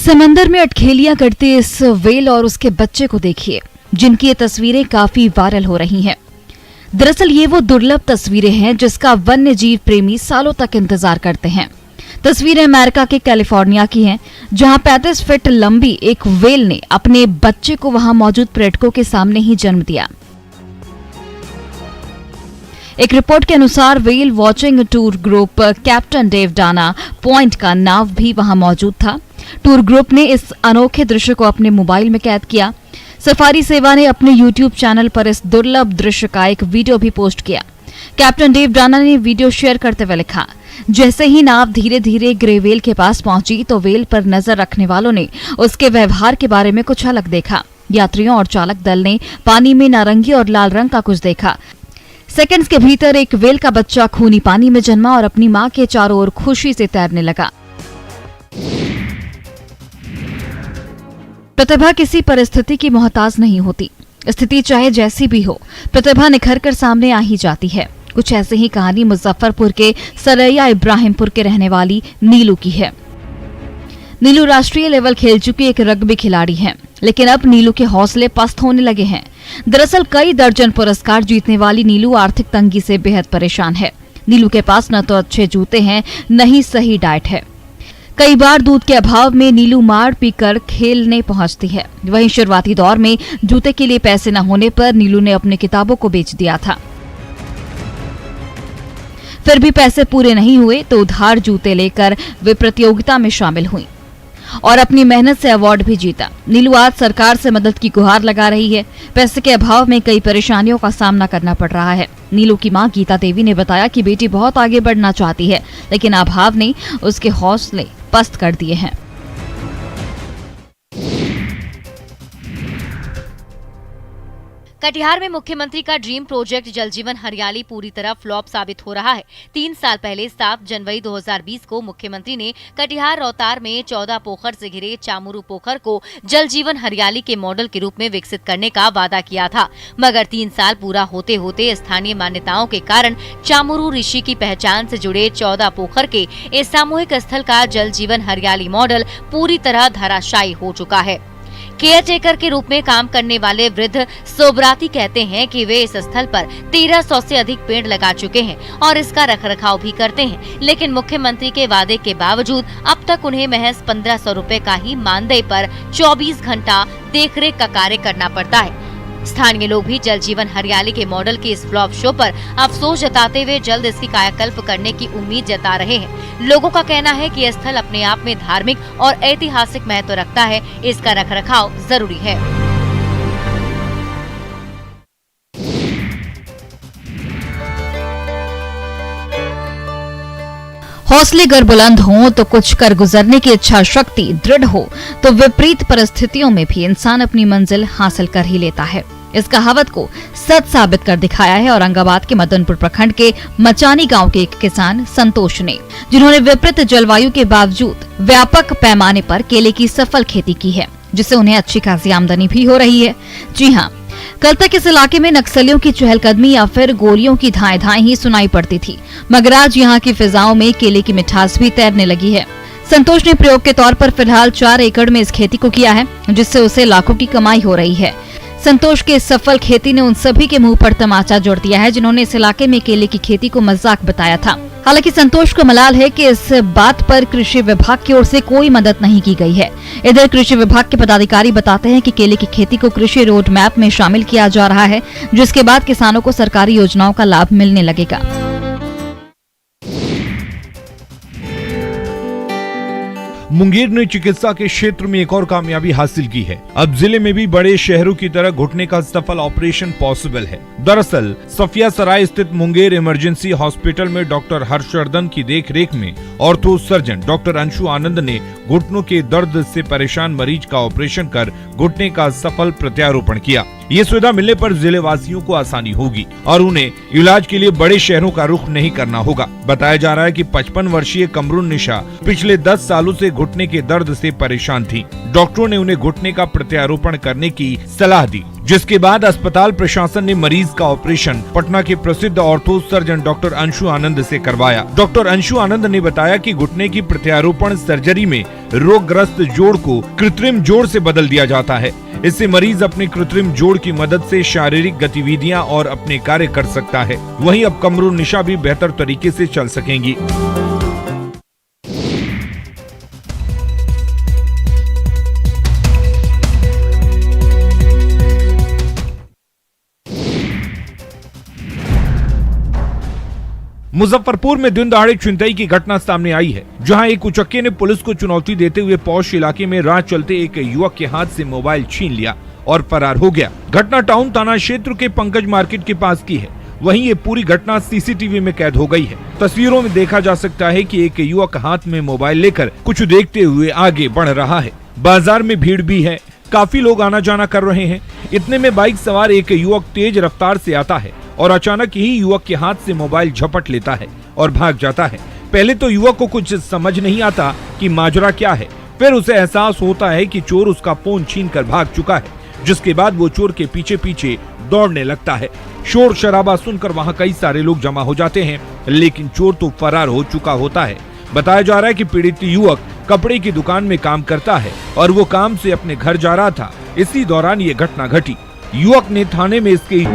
समंदर में अटखेलियां करते इस व्हेल और उसके बच्चे को देखिए, जिनकी ये तस्वीरें काफी वायरल हो रही हैं। दरअसल ये वो दुर्लभ तस्वीरें हैं जिसका वन्य जीव प्रेमी सालों तक इंतजार करते हैं। तस्वीरें अमेरिका के कैलिफोर्निया की हैं, जहां 35 फीट लंबी एक व्हेल ने अपने बच्चे को वहां मौजूद पर्यटकों के सामने ही जन्म दिया। एक रिपोर्ट के अनुसार whale watching tour group captain Dave Dana Point का नाव भी वहां मौजूद था। टूर ग्रुप ने इस अनोखे दृश्य को अपने मोबाइल में कैद किया। सफारी सेवा ने अपने YouTube चैनल पर इस दुर्लभ दृश्य का एक वीडियो भी पोस्ट किया। कैप्टन डेव डाना ने वीडियो शेयर करते हुए लिखा, जैसे ही नाव धीरे धीरे ग्रे व्हेल के पास पहुंची तो व्हेल पर नजर रखने वालों ने उसके व्यवहार के बारे में कुछ अलग देखा। यात्रियों और चालक दल ने पानी में नारंगी और लाल रंग का कुछ देखा। सेकंड्स के भीतर एक व्हेल का बच्चा खूनी पानी में जन्मा और अपनी मां के चारों ओर खुशी से तैरने लगा। प्रतिभा किसी परिस्थिति की मोहताज नहीं होती। स्थिति चाहे जैसी भी हो, प्रतिभा निखर कर सामने आ ही जाती है। कुछ ऐसे ही कहानी मुजफ्फरपुर के सरैया इब्राहिमपुर के रहने वाली नीलू की है। नीलू राष्ट्रीय लेवल खेल चुकी एक रग्बी खिलाड़ी है, लेकिन अब नीलू के हौसले पस्त होने लगे हैं। दरअसल कई दर्जन पुरस्कार जीतने वाली नीलू आर्थिक तंगी से बेहद परेशान है। नीलू के पास न तो अच्छे जूते हैं, न ही सही डाइट है। कई बार दूध के अभाव में नीलू मार पीकर खेलने पहुंचती है। वहीं शुरुआती दौर में जूते के लिए पैसे न होने पर नीलू ने अपनी किताबों को बेच दिया था। फिर भी पैसे पूरे नहीं हुए तो उधार जूते लेकर वे प्रतियोगिता में शामिल हुई और अपनी मेहनत से अवार्ड भी जीता। नीलू आज सरकार से मदद की गुहार लगा रही है। पैसे के अभाव में कई परेशानियों का सामना करना पड़ रहा है। नीलू की मां गीता देवी ने बताया कि बेटी बहुत आगे बढ़ना चाहती है, लेकिन अभाव ने उसके हौसले पस्त कर दिए हैं। कटिहार में मुख्यमंत्री का ड्रीम प्रोजेक्ट जल जीवन हरियाली पूरी तरह फ्लॉप साबित हो रहा है। 3 साल पहले 7 जनवरी 2020 को मुख्यमंत्री ने कटिहार रोहतार में 14 पोखर से घिरे चामुरू पोखर को जल जीवन हरियाली के मॉडल के रूप में विकसित करने का वादा किया था, मगर 3 साल पूरा होते होते स्थानीय मान्यताओं के कारण चामुरू ऋषि की पहचान से जुड़े 14 पोखर के इस सामूहिक स्थल का जल जीवन हरियाली मॉडल पूरी तरह धराशायी हो चुका है। केयर टेकर के रूप में काम करने वाले वृद्ध सोबराती कहते हैं कि वे इस स्थल पर 1300 से अधिक पेड़ लगा चुके हैं और इसका रखरखाव भी करते हैं, लेकिन मुख्यमंत्री के वादे के बावजूद अब तक उन्हें महज 1500 रुपए का ही मानदेय पर 24 घंटा देखरेख का कार्य करना पड़ता है। स्थानीय लोग भी जल जीवन हरियाली के मॉडल के इस फ्लॉप शो पर अफसोस जताते हुए जल्द इसकी कायाकल्प करने की उम्मीद जता रहे हैं। लोगों का कहना है कि यह स्थल अपने आप में धार्मिक और ऐतिहासिक महत्व रखता है, इसका रखरखाव जरूरी है। हौसले अगर बुलंद हों तो कुछ कर गुजरने की इच्छा शक्ति दृढ़ हो तो विपरीत परिस्थितियों में भी इंसान अपनी मंजिल हासिल कर ही लेता है। इस कहावत को सच साबित कर दिखाया है औरंगाबाद के मदनपुर प्रखंड के मचानी गांव के एक किसान संतोष ने, जिन्होंने विपरीत जलवायु के बावजूद व्यापक पैमाने पर केले की सफल खेती की है, जिससे उन्हें अच्छी खासी आमदनी भी हो रही है। जी हाँ, कल तक इस इलाके में नक्सलियों की चहलकदमी या फिर गोलियों की धाएं ही सुनाई पड़ती थी, मगर आज यहाँ की फिजाओं में केले की मिठास भी तैरने लगी है। संतोष ने प्रयोग के तौर पर फिलहाल 4 एकड़ में इस खेती को किया है, जिससे उसे लाखों की कमाई हो रही है। संतोष के सफल खेती ने उन सभी के मुंह पर तमाचा जोड़ दिया है जिन्होंने इस इलाके में केले की खेती को मजाक बताया था। हालांकि संतोष को मलाल है कि इस बात पर कृषि विभाग की ओर से कोई मदद नहीं की गई है। इधर कृषि विभाग के पदाधिकारी बताते हैं कि केले की खेती को कृषि रोड मैप में शामिल किया जा रहा है, जिसके बाद किसानों को सरकारी योजनाओं का लाभ मिलने लगेगा। मुंगेर ने चिकित्सा के क्षेत्र में एक और कामयाबी हासिल की है। अब जिले में भी बड़े शहरों की तरह घुटने का सफल ऑपरेशन पॉसिबल है। दरअसल सफिया सराय स्थित मुंगेर इमरजेंसी हॉस्पिटल में डॉक्टर हर्षवर्धन की देखरेख में ऑर्थो सर्जन डॉक्टर अंशु आनंद ने घुटनों के दर्द से परेशान मरीज का ऑपरेशन कर घुटने का सफल प्रत्यारोपण किया। ये सुविधा मिलने पर जिले वासियों को आसानी होगी और उन्हें इलाज के लिए बड़े शहरों का रुख नहीं करना होगा। बताया जा रहा है कि 55 वर्षीय कमरुन निशा पिछले 10 सालों से घुटने के दर्द से परेशान थी। डॉक्टरों ने उन्हें घुटने का प्रत्यारोपण करने की सलाह दी। जिसके बाद अस्पताल प्रशासन ने मरीज का ऑपरेशन पटना के प्रसिद्ध ऑर्थो सर्जन डॉक्टर अंशु आनंद से करवाया। डॉक्टर अंशु आनंद ने बताया कि घुटने की प्रत्यारोपण सर्जरी में रोगग्रस्त जोड़ को कृत्रिम जोड़ से बदल दिया जाता है। इससे मरीज अपने कृत्रिम जोड़ की मदद से शारीरिक गतिविधियां और अपने कार्य कर सकता है। वहीं अब कमरों निशा भी बेहतर तरीके से चल सकेंगी। मुजफ्फरपुर में दिन दहाड़े छिनतई की घटना सामने आई है, जहां एक उचक्के ने पुलिस को चुनौती देते हुए पौष इलाके में राह चलते एक युवक के हाथ से मोबाइल छीन लिया और फरार हो गया। घटना टाउन थाना क्षेत्र के पंकज मार्केट के पास की है। वहीं ये पूरी घटना सीसीटीवी में कैद हो गई है। तस्वीरों में देखा जा सकता है कि एक युवक हाथ में मोबाइल लेकर कुछ देखते हुए आगे बढ़ रहा है। बाजार में भीड़ भी है, काफी लोग आना जाना कर रहे हैं। इतने में बाइक सवार एक युवक तेज रफ्तार से आता है और अचानक ही युवक के हाथ से मोबाइल झपट लेता है और भाग जाता है। पहले तो युवक को कुछ समझ नहीं आता कि माजरा क्या है, फिर उसे एहसास होता है कि चोर उसका फोन छीनकर भाग चुका है, जिसके बाद वो चोर के पीछे पीछे दौड़ने लगता है। शोर शराबा सुनकर वहां कई सारे लोग जमा हो जाते हैं, लेकिन चोर तो फरार हो चुका होता है। बताया जा रहा है कि पीड़ित युवक कपड़े की दुकान में काम करता है और वो काम से अपने घर जा रहा था। इसी दौरान ये घटना घटी। युवक ने थाने में इसकी